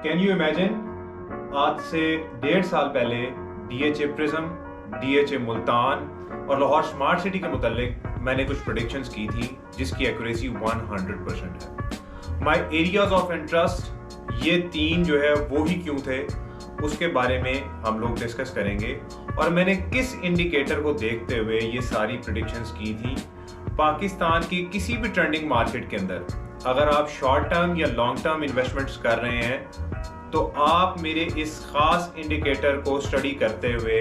Can you imagine, आज से 1.5 साल पहले डीएचए प्रिज्म, डीएचए मुल्तान और लाहौर स्मार्ट सिटी के मुतालिक मैंने कुछ प्रेडिक्शंस की थी जिसकी एक्यूरेसी 100% है। माय एरियाज ऑफ इंटरेस्ट, ये 3 जो है वो ही क्यों थे, उसके बारे में हम लोग डिस्कस करेंगे और मैंने किस इंडिकेटर को देखते हुए ये सारी प्रेडिक्शंस की थी। पाकिस्तान की किसी भी ट्रेंडिंग मार्केट के अंदर अगर आप शॉर्ट टर्म या लॉन्ग टर्म इन्वेस्टमेंट्स कर रहे हैं तो आप मेरे इस खास इंडिकेटर को स्टडी करते हुए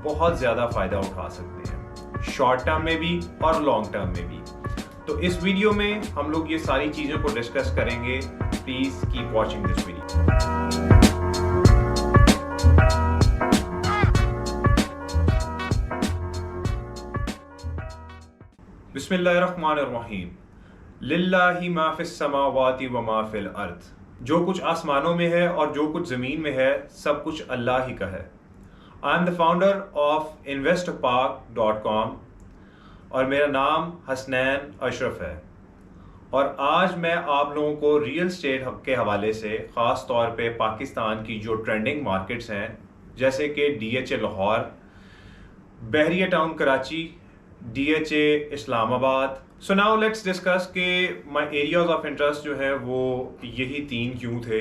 बहुत ज़्यादा फ़ायदा उठा सकते हैं, शॉर्ट टर्म में भी और लॉन्ग टर्म में भी। तो इस वीडियो में हम लोग ये सारी चीज़ों को डिस्कस करेंगे। Please keep watching this video. बिस्मिल्लाहिर्रहमानिर्रहीम। लिल्लाहि मा फिस समावाति व मा फिल अर्द। जो कुछ आसमानों में है और जो कुछ ज़मीन में है, सब कुछ अल्लाह ही का है। I am the founder of investpark.com और मेरा नाम हसनैन अशरफ है। और आज मैं आप लोगों को रियल स्टेट के हवाले से, ख़ास तौर पे पाकिस्तान की जो ट्रेंडिंग मार्केट्स हैं जैसे कि DHA Lahore, Bahria town Karachi, DHA Islamabad. So now let's discuss के माय एरियाज ऑफ इंटरेस्ट जो है वो यही 3 क्यों थे।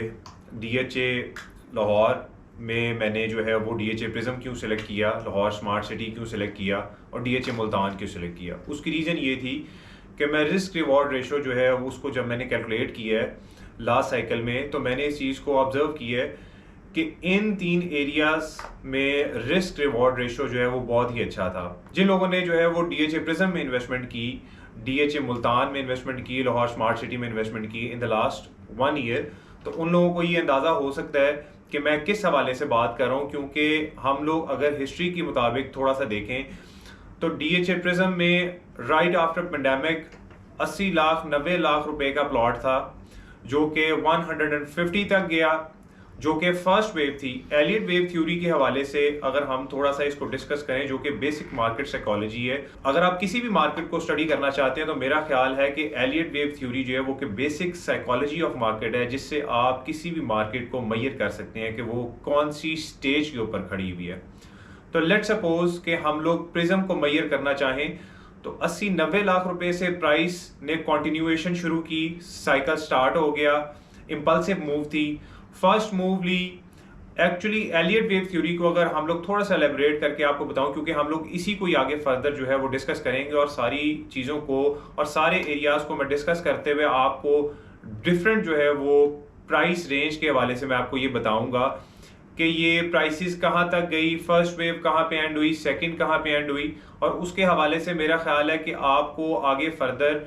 डीएचए लाहौर में मैंने जो है वो डीएचए प्रिज्म क्यों सिलेक्ट किया, लाहौर स्मार्ट सिटी क्यों सिलेक्ट किया और डीएचए मुल्तान क्यों सिलेक्ट किया। उसकी रीज़न ये थी कि मैं रिस्क रिवॉर्ड रेशो जो है उसको जब मैंने कैलकुलेट किया है लास्ट साइकिल में, तो मैंने इस चीज़ को ऑब्जर्व किया है कि इन 3 एरियाज में रिस्क रिवॉर्ड रेशो जो है वो बहुत ही अच्छा था। जिन लोगों ने जो है वो डीएचए प्रिज्म में इन्वेस्टमेंट की, डीएचए मुल्तान में इन्वेस्टमेंट की, लाहौर स्मार्ट सिटी में इन्वेस्टमेंट की इन द लास्ट 1 ईयर, तो उन लोगों को ये अंदाज़ा हो सकता है कि मैं किस हवाले से बात कर रहा हूँ। क्योंकि हम लोग अगर हिस्ट्री के मुताबिक थोड़ा सा देखें तो डीएचए प्रिज्म में right after pandemic 80 lakh 90 lakh रुपए का प्लॉट था जो कि 150 तक गया, जो कि फर्स्ट वेव थी। एलियट वेव थ्योरी के हवाले से अगर हम थोड़ा सा इसको डिस्कस करें, जो कि बेसिक मार्केट साइकोलॉजी है, अगर आप किसी भी मार्केट को स्टडी करना चाहते हैं तो मेरा ख्याल है कि एलियट वेव थ्योरी जो है वो कि बेसिक साइकोलॉजी ऑफ मार्केट है, जिससे आप किसी भी मार्केट को मेजर कर सकते हैं कि वो कौन सी स्टेज के ऊपर खड़ी हुई है। तो लेट सपोज कि हम लोग प्रिज्म को मेजर करना चाहें तो 80-90 लाख रुपए से प्राइस ने कॉन्टिन्यूएशन शुरू की, साइकिल स्टार्ट हो गया, इंपल्सिव मूव थी, फर्स्ट मूव ली। एक्चुअली एलियट वेव थ्योरी को अगर हम लोग थोड़ा सा एलेबरेट करके आपको बताऊं, क्योंकि हम लोग इसी को ही आगे फर्दर जो है वो डिस्कस करेंगे और सारी चीज़ों को और सारे एरियाज को मैं डिस्कस करते हुए आपको डिफरेंट जो है वो प्राइस रेंज के हवाले से मैं आपको ये बताऊंगा कि ये प्राइसेस कहाँ तक गई, फर्स्ट वेव कहाँ पे एंड हुई, सेकंड कहाँ पे एंड हुई। और उसके हवाले से मेरा ख्याल है कि आपको आगे फर्दर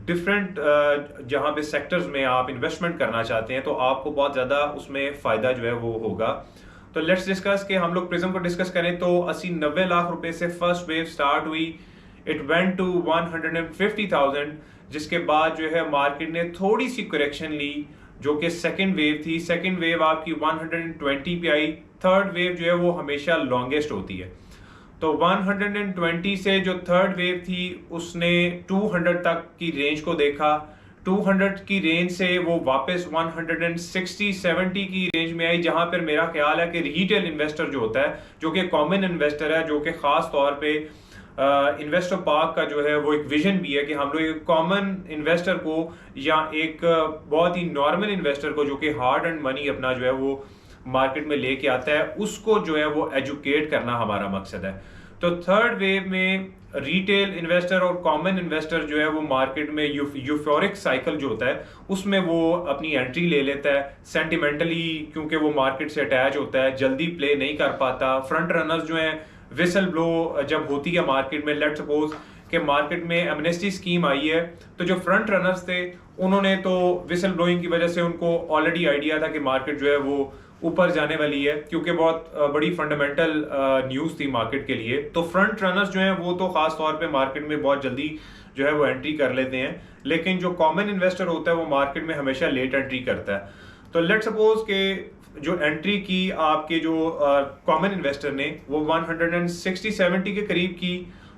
डिफरेंट जहाँ पे सेक्टर्स में आप इन्वेस्टमेंट करना चाहते हैं तो आपको बहुत ज़्यादा उसमें फ़ायदा जो है वो होगा। तो लेट्स डिस्कस कि हम लोग प्रिज्म को डिस्कस करें तो 80-90 लाख रुपए से फर्स्ट वेव स्टार्ट हुई, इट वेंट टू 150,000, जिसके बाद जो है मार्केट ने थोड़ी सी करेक्शन ली जो कि सेकेंड वेव थी। सेकेंड वेव आपकी 120 पे आई। थर्ड वेव जो है वो हमेशा लॉन्गेस्ट होती है, तो 120 से जो थर्ड वेव थी उसने 200 तक की रेंज को देखा। 200 की रेंज से वो वापस 160-70 की रेंज में आई, जहां पर मेरा ख्याल है कि रिटेल इन्वेस्टर जो होता है, जो कि कॉमन इन्वेस्टर है, जो कि खास तौर पे इन्वेस्टर पार्क का जो है वो एक विजन भी है कि हम लोग एक कॉमन इन्वेस्टर को या एक बहुत ही नॉर्मल इन्वेस्टर को जो कि हार्ड एंड मनी अपना जो है वो मार्केट में लेके आता है, उसको जो है वो एजुकेट करना हमारा मकसद है। तो थर्ड वेव में रिटेल इन्वेस्टर और कॉमन इन्वेस्टर जो है वो मार्केट में यूफोरिक साइकिल जो होता है उसमें वो अपनी एंट्री ले लेता है सेंटिमेंटली, क्योंकि वो मार्केट से अटैच होता है, जल्दी प्ले नहीं कर पाता। फ्रंट रनर्स जो हैं, विसल ब्लो जब होती है मार्केट में, लेट सपोज कि मार्केट में एमनेस्टी स्कीम आई है, तो जो फ्रंट रनर्स थे उन्होंने तो विसल ब्लोइंग की वजह से उनको ऑलरेडी आइडिया था कि मार्केट जो है वो ऊपर जाने वाली है, क्योंकि बहुत बड़ी फंडामेंटल न्यूज़ थी मार्केट के लिए। तो फ्रंट रनर्स जो हैं वो तो खास तौर पे मार्केट में बहुत जल्दी जो है वो एंट्री कर लेते हैं, लेकिन जो कॉमन इन्वेस्टर होता है वो मार्केट में हमेशा लेट एंट्री करता है। तो लेट सपोज के जो एंट्री की आपके जो कॉमन इन्वेस्टर ने वो 160-70 के करीब की,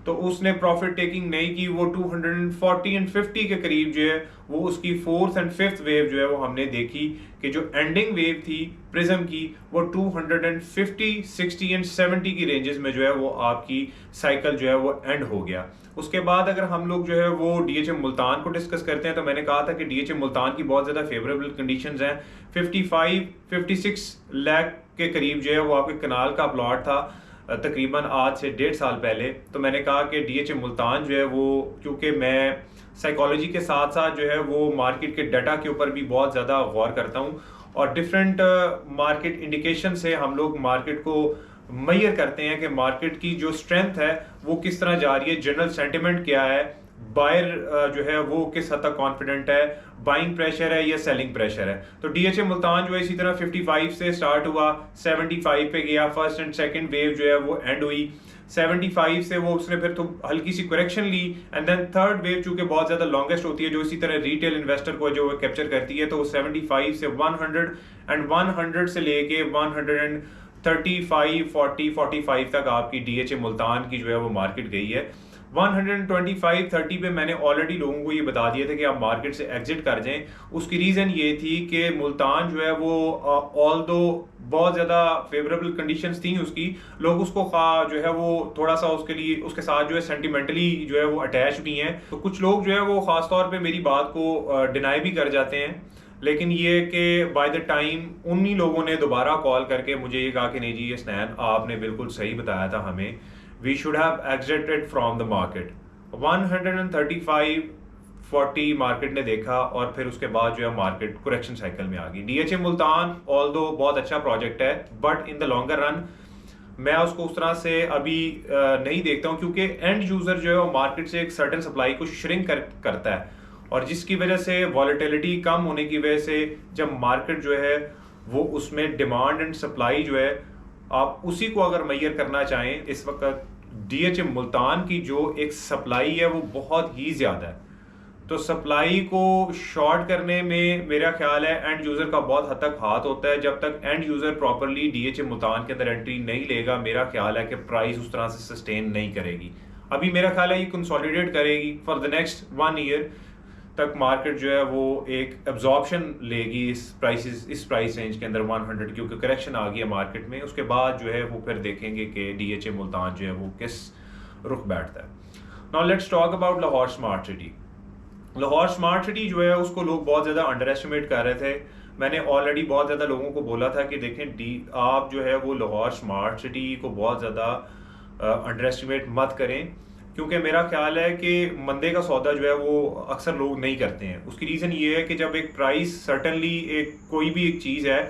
तो उसने प्रॉफिट टेकिंग नहीं की, वो 240 एंड 50 के करीब जो है वो उसकी फोर्थ एंड फिफ्थ वेव जो है वो हमने देखी कि जो एंडिंग वेव थी प्रिज्म की वो 250, 60 एंड 70 की रेंजेस में जो है वो आपकी साइकिल जो है वो एंड हो गया। उसके बाद अगर हम लोग जो है वो डीएचए मुल्तान को डिस्कस करते हैं तो मैंने कहा था कि डीएचए मुल्तान की बहुत ज़्यादा फेवरेबल कंडीशंस हैं। 56 लाख के करीब जो है वो आपके कनाल का प्लॉट था तकरीबन आज से 1.5 साल पहले। तो मैंने कहा कि डीएचए मुल्तान जो है वो, क्योंकि मैं साइकोलॉजी के साथ साथ जो है वो मार्केट के डाटा के ऊपर भी बहुत ज़्यादा गौर करता हूँ और डिफरेंट मार्केट इंडिकेशन से हम लोग मार्केट को मैयर करते हैं कि मार्केट की जो स्ट्रेंथ है वो किस तरह जा रही है, जनरल सेंटिमेंट क्या है, बायर जो है वो किस हद तक कॉन्फिडेंट है, बाइंग प्रेशर है या सेलिंग प्रेशर है। तो डीएचए मुल्तान जो है इसी तरह 55 से स्टार्ट हुआ, 75 पे गया, फर्स्ट एंड सेकंड वेव जो है वो एंड हुई। 75 से वो उसने फिर तो हल्की सी करेक्शन ली एंड देन थर्ड वेव चूंकि बहुत ज्यादा लॉन्गेस्ट होती है जो इसी तरह रिटेल इन्वेस्टर को जो कैप्चर करती है, तो वो 75 से 100 एंड 100 से लेके 135, 40, 45 तक आपकी डीएचए मुल्तान की जो है वो मार्केट गई है। 125, 30 पे मैंने ऑलरेडी लोगों को ये बता दिया था कि आप मार्केट से एग्जिट कर जाएं। उसकी रीज़न ये थी कि मुल्तान जो है वो ऑल दो बहुत ज़्यादा फेवरेबल कंडीशंस थी उसकी, लोग उसको जो है वो थोड़ा सा उसके लिए उसके साथ जो है सेंटिमेंटली जो है वो अटैच भी हैं। तो कुछ लोग जो है वो ख़ास तौर पे मेरी बात को डिनाई भी कर जाते हैं, लेकिन ये कि बाय द टाइम उन्हीं लोगों ने दोबारा कॉल करके मुझे ये कहा कि नहीं जी स्नैन आपने बिल्कुल सही बताया था हमें, we should have exited from the market। 135, 40 market ने देखा और फिर उसके बाद जो है मार्केट करेक्शन साइकिल में आ गई। डीएचए मुल्तान ऑल्दो बहुत अच्छा प्रोजेक्ट है but in the longer run मैं उसको उस तरह से अभी नहीं देखता हूँ, क्योंकि एंड यूजर जो है वो मार्केट से एक सर्टेन सप्लाई को श्रिंक करता है और जिसकी वजह से वॉलेटिलिटी कम होने की वजह से जब मार्केट जो है वो उसमें डिमांड एंड सप्लाई जो है आप उसी को अगर मैयर करना चाहें, इस वक्त डीएचए मुल्तान की जो एक सप्लाई है वो बहुत ही ज़्यादा है। तो सप्लाई को शॉर्ट करने में मेरा ख्याल है एंड यूज़र का बहुत हद तक हाथ होता है। जब तक end user properly DHA Multan के अंदर एंट्री नहीं लेगा, मेरा ख्याल है कि प्राइस उस तरह से सस्टेन नहीं करेगी। अभी मेरा ख्याल है ये कंसोलिडेट करेगी फॉर द नेक्स्ट 1 ईयर तक। मार्केट जो है वो एक एब्जॉर्प्शन लेगी इस प्राइस रेंज के अंदर 100, क्योंकि करेक्शन आ गई है मार्केट में। उसके बाद जो है वो फिर देखेंगे कि डीएचए मुल्तान जो है वो किस रुख बैठता है। Now let's talk about Lahore smart city. Lahore smart city जो है उसको लोग बहुत ज़्यादा अंडर एस्टिमेट कर रहे थे। मैंने ऑलरेडी बहुत ज़्यादा लोगों को बोला था कि देखें आप जो है वो लाहौर स्मार्ट सिटी को बहुत ज़्यादा अंडर एस्टिमेट मत करें, क्योंकि मेरा ख्याल है कि मंदे का सौदा जो है वो अक्सर लोग नहीं करते हैं। उसकी रीज़न ये है कि जब एक प्राइस सर्टनली एक कोई भी एक चीज़ है,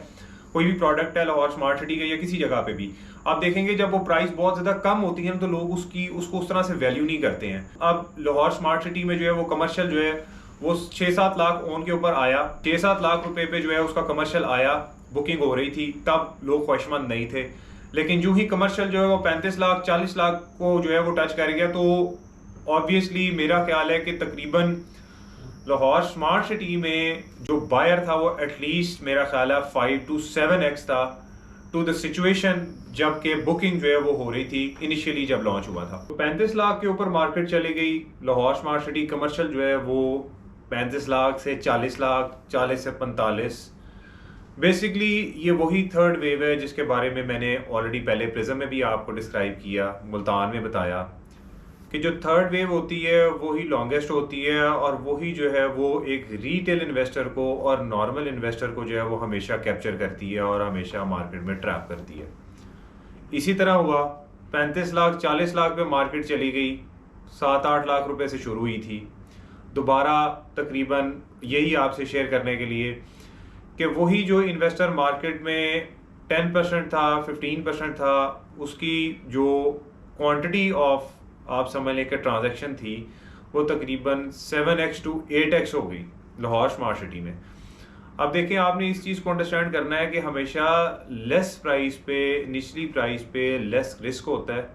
कोई भी प्रोडक्ट है लाहौर स्मार्ट सिटी का या किसी जगह पे भी, आप देखेंगे जब वो प्राइस बहुत ज़्यादा कम होती है तो लोग उसको उस तरह से वैल्यू नहीं करते हैं। अब लाहौर स्मार्ट सिटी में जो है वो कमर्शियल जो है वो 6-7 लाख ओन के ऊपर आया, 6-7 लाख रुपए पे जो है उसका कमर्शियल आया, बुकिंग हो रही थी, तब लोग ख्वाहिशमंद नहीं थे। लेकिन जो ही कमर्शियल जो है वो 35 लाख 40 लाख को जो है वो टच कर गया, तो ऑब्वियसली मेरा ख्याल है कि तकरीबन लाहौर स्मार्ट सिटी में जो बायर था वो एटलीस्ट मेरा ख्याल है 5 to 7x था टू द सिचुएशन जबकि बुकिंग जो है वो हो रही थी इनिशियली जब लॉन्च हुआ था। तो 35 लाख के ऊपर मार्केट चली गई। लाहौर स्मार्ट सिटी कमर्शियल जो है वो 35 लाख से 40 लाख, 40 से 45। बेसिकली ये वही थर्ड वेव है जिसके बारे में मैंने ऑलरेडी पहले प्रिज्म में भी आपको डिस्क्राइब किया, मुल्तान में बताया कि जो थर्ड वेव होती है वही लॉन्गेस्ट होती है और वही जो है वो एक रिटेल इन्वेस्टर को और नॉर्मल इन्वेस्टर को जो है वो हमेशा कैप्चर करती है और हमेशा मार्केट में ट्रैप करती है। इसी तरह हुआ, 35 लाख 40 लाख पे मार्केट चली गई, 7-8 लाख रुपए से शुरू हुई थी। दोबारा तकरीबन यही आपसे शेयर करने के लिए कि वही जो इन्वेस्टर मार्केट में 10% था, 15% था, उसकी जो क्वांटिटी ऑफ आप समझ लें कि ट्रांजैक्शन थी वो तकरीबन 7x to 8x हो गई लाहौर स्मार्ट सिटी में। अब देखिए आपने इस चीज़ को अंडरस्टैंड करना है कि हमेशा लेस प्राइस पे, निचली प्राइस पे लेस रिस्क होता है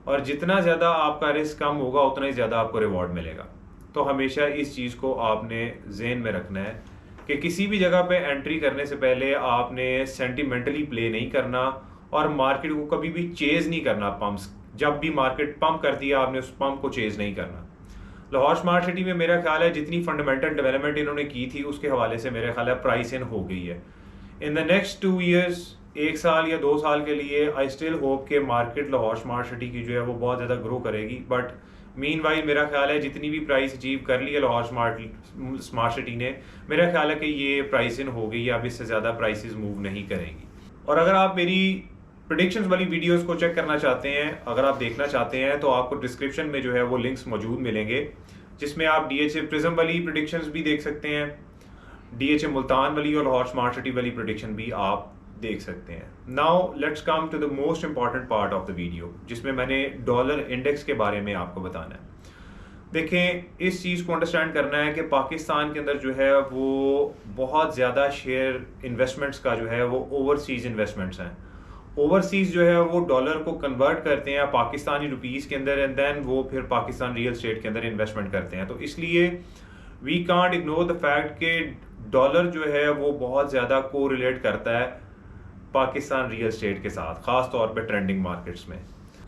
और जितना ज़्यादा आपका रिस्क कम होगा उतना ही ज़्यादा आपको रिवॉर्ड मिलेगा। तो हमेशा इस चीज़ को आपने ज़हन में रखना है कि किसी भी जगह पे एंट्री करने से पहले आपने सेंटिमेंटली प्ले नहीं करना और मार्केट को कभी भी चेज़ नहीं करना जब भी मार्केट पंप कर दिया आपने उस पंप को चेज नहीं करना। लाहौर स्मार्ट सिटी में मेरा ख्याल है जितनी फंडामेंटल डेवलपमेंट इन्होंने की थी उसके हवाले से मेरा ख्याल है प्राइस इन हो गई है। इन द नेक्स्ट 2 ईयर्स, 1 साल या 2 साल के लिए आई स्टिल होप के मार्केट लाहौर स्मार्ट सिटी की जो है वो बहुत ज़्यादा ग्रो करेगी। बट मीनवाइल मेरा ख्याल है जितनी भी प्राइस अचीव कर ली है लाहौर स्मार्ट सिटी ने, मेरा ख्याल है कि ये प्राइस इन हो गई है, अब इससे ज़्यादा प्राइसेस मूव नहीं करेंगी। और अगर आप मेरी प्रेडिक्शंस वाली वीडियोस को चेक करना चाहते हैं, अगर आप देखना चाहते हैं, तो आपको डिस्क्रिप्शन में जो है वो लिंक्स मौजूद मिलेंगे जिसमें आप DHA प्रिज्म वाली प्रेडिक्शंस भी देख सकते हैं, DHA मुल्तान वाली और लाहौर स्मार्ट सिटी वाली प्रेडिक्शन भी आप देख सकते हैं। Now let's come to the most important part of the video, जिसमें मैंने डॉलर इंडेक्स के बारे में आपको बताना है। देखें, इस चीज़ को अंडरस्टैंड करना है कि पाकिस्तान के अंदर जो है वो बहुत ज़्यादा शेयर इन्वेस्टमेंट्स का जो है वो ओवरसीज़ इन्वेस्टमेंट्स हैं। ओवरसीज़ जो है वो डॉलर को कन्वर्ट करते हैं पाकिस्तानी रुपीज़ के अंदर एंड देन वो फिर पाकिस्तान रियल स्टेट के अंदर इन्वेस्टमेंट करते हैं। तो इसलिए we can't ignore the fact कि डॉलर जो है वो बहुत ज़्यादा को रिलेट करता है पाकिस्तान रियल स्टेट के साथ, ख़ास तौर पे ट्रेंडिंग मार्केट्स में।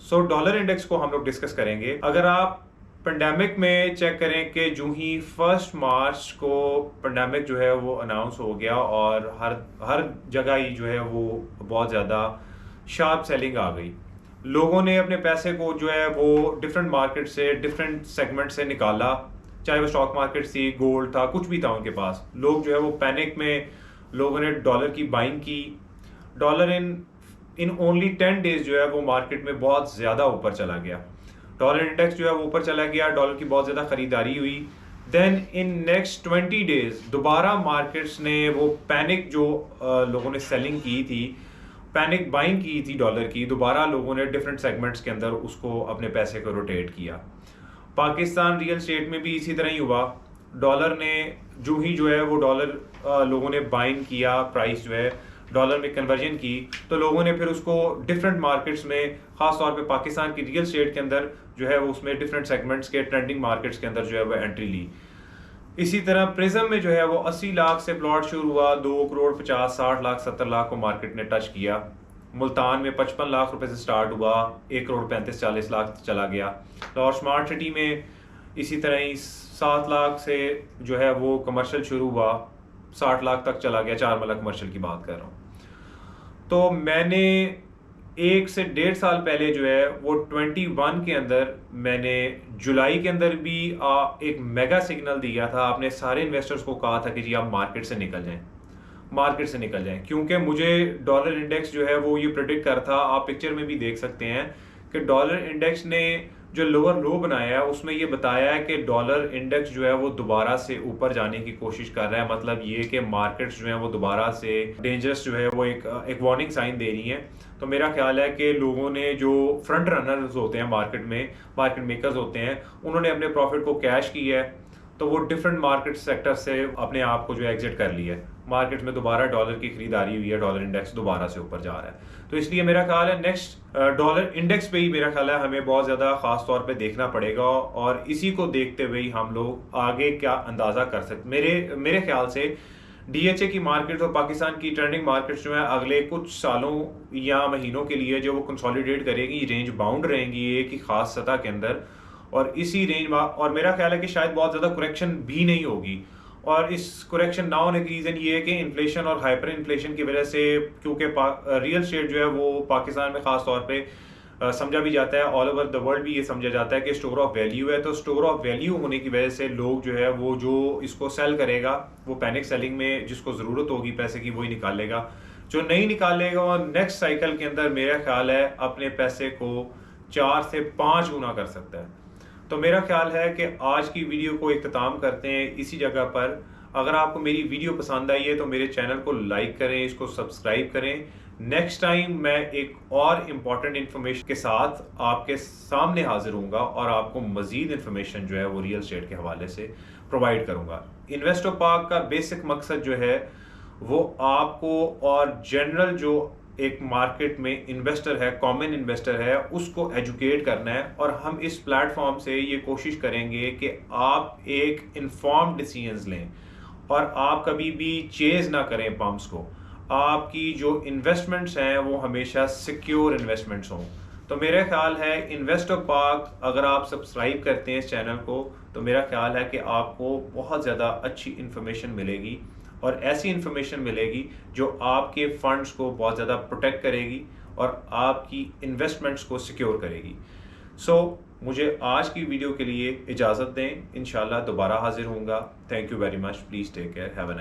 सो डॉलर इंडेक्स को हम लोग डिस्कस करेंगे। अगर आप पेंडेमिक में चेक करें कि जो ही 1 मार्च को पेंडेमिक जो है वो अनाउंस हो गया और हर जगह ही जो है वो बहुत ज़्यादा शार्प सेलिंग आ गई। लोगों ने अपने पैसे को जो है वो डिफरेंट मार्केट से, डिफरेंट सेगमेंट से निकाला, चाहे वो स्टॉक मार्केट थी, गोल्ड था, कुछ भी था उनके पास। लोग जो है वो पैनिक में लोगों ने डॉलर की बाइंग की। डॉलर इन ओनली 10 डेज जो है वो मार्केट में बहुत ज़्यादा ऊपर चला गया। डॉलर इंडेक्स जो है वो ऊपर चला गया, डॉलर की बहुत ज़्यादा खरीदारी हुई। देन इन नेक्स्ट 20 डेज दोबारा मार्केट्स ने वो पैनिक जो लोगों ने सेलिंग की थी, पैनिक बाइंग की थी डॉलर की, दोबारा लोगों ने डिफरेंट सेगमेंट्स के अंदर उसको अपने पैसे को रोटेट किया। पाकिस्तान रियल स्टेट में भी इसी तरह ही हुआ। डॉलर ने जो है वो डॉलर लोगों ने बाइंग किया, प्राइस जो है डॉलर में कन्वर्जन की, तो लोगों ने फिर उसको डिफरेंट मार्केट्स में, खास तौर पे पाकिस्तान की रियल स्टेट के अंदर जो है वो उसमें डिफरेंट सेगमेंट्स के ट्रेंडिंग मार्केट्स के अंदर जो है वो एंट्री ली। इसी तरह प्रिज्म में जो है वो 80 लाख से प्लॉट शुरू हुआ, 2 करोड़ 50, 60 लाख, 70 लाख को मार्केट ने टच किया। मुल्तान में 55 लाख रुपए से स्टार्ट हुआ, 1 करोड़ 35, 40 लाख चला गया। लाहौर स्मार्ट सिटी में इसी तरह ही 7 लाख से जो है वो कमर्शियल शुरू हुआ, 60 लाख तक चला गया। 4 मरला कमर्शियल की बात कर रहा हूँ। तो मैंने 1 से 1.5 साल पहले जो है वो 21 के अंदर मैंने जुलाई के अंदर भी एक मेगा सिग्नल दिया था। आपने सारे इन्वेस्टर्स को कहा था कि जी आप मार्केट से निकल जाएं, क्योंकि मुझे डॉलर इंडेक्स जो है वो ये प्रेडिक्ट कर था। आप पिक्चर में भी देख सकते हैं कि डॉलर इंडेक्स ने जो लोअर लो बनाया है उसमें ये बताया है कि डॉलर इंडेक्स जो है वो दोबारा से ऊपर जाने की कोशिश कर रहा है। मतलब ये कि मार्केट्स जो है वो दोबारा से डेंजरस जो है वो एक वार्निंग साइन दे रही हैं। तो मेरा ख्याल है कि लोगों ने जो फ्रंट रनर्स होते हैं मार्केट मेकर्स होते हैं, उन्होंने अपने प्रॉफिट को कैश किया है, तो वो डिफरेंट मार्केट सेक्टर से अपने आप को जो एग्जिट कर लिया है। मार्केट में दोबारा डॉलर की खरीदारी हुई है, डॉलर इंडेक्स दोबारा से ऊपर जा रहा है। तो इसलिए मेरा ख्याल है नेक्स्ट डॉलर इंडेक्स पे ही मेरा ख्याल है हमें बहुत ज़्यादा खास तौर पे देखना पड़ेगा, और इसी को देखते हुए ही हम लोग आगे क्या अंदाज़ा कर सकते। मेरे ख्याल से DHA की मार्केट और पाकिस्तान की ट्रेंडिंग मार्केट्स जो है अगले कुछ सालों या महीनों के लिए जो वो कंसोलिडेट करेगी, रेंज बाउंड रहेंगी एक ही खास सतह के अंदर, और इसी रेंज में, और मेरा ख्याल है कि शायद बहुत ज़्यादा करेक्शन भी नहीं होगी। और इस करेक्शन ना होने की रीज़न ये है कि इन्फ्लेशन और हाइपर इन्फ्लेशन की वजह से, क्योंकि रियल स्टेट जो है वो पाकिस्तान में ख़ास तौर पे समझा भी जाता है, ऑल ओवर द वर्ल्ड भी ये समझा जाता है कि स्टोर ऑफ वैल्यू है। तो स्टोर ऑफ वैल्यू होने की वजह से लोग जो है वो जो इसको सेल करेगा वो पैनिक सेलिंग में, जिसको ज़रूरत होगी पैसे की वही निकालेगा, जो नहीं निकालेगा और नेक्स्ट साइकिल के अंदर मेरा ख्याल है अपने पैसे को 4 से 5 गुना कर सकता है। तो मेरा ख्याल है कि आज की वीडियो को इख्तिताम करते हैं इसी जगह पर। अगर आपको मेरी वीडियो पसंद आई है तो मेरे चैनल को लाइक करें, इसको सब्सक्राइब करें। नेक्स्ट टाइम मैं एक और इम्पॉर्टेंट इन्फॉर्मेशन के साथ आपके सामने हाजिर होऊंगा और आपको मजीद इन्फॉर्मेशन जो है वो रियल एस्टेट के हवाले से प्रोवाइड करूंगा। इन्वेस्टर पार्क का बेसिक मकसद जो है वो आपको और जनरल जो एक मार्केट में इन्वेस्टर है, कॉमन इन्वेस्टर है, उसको एजुकेट करना है। और हम इस प्लेटफॉर्म से ये कोशिश करेंगे कि आप एक इन्फॉर्म्ड डिसीजंस लें और आप कभी भी चेज ना करें पम्प्स को। आपकी जो इन्वेस्टमेंट्स हैं वो हमेशा सिक्योर इन्वेस्टमेंट्स हों। तो मेरा ख्याल है इन्वेस्टर पार्क अगर आप सब्सक्राइब करते हैं इस चैनल को, तो मेरा ख्याल है कि आपको बहुत ज़्यादा अच्छी इन्फॉर्मेशन मिलेगी और ऐसी इन्फॉर्मेशन मिलेगी जो आपके फंड्स को बहुत ज़्यादा प्रोटेक्ट करेगी और आपकी इन्वेस्टमेंट्स को सिक्योर करेगी। मुझे आज की वीडियो के लिए इजाज़त दें। इंशाल्लाह दोबारा हाजिर होऊंगा। Thank you very much. Please take care. Have a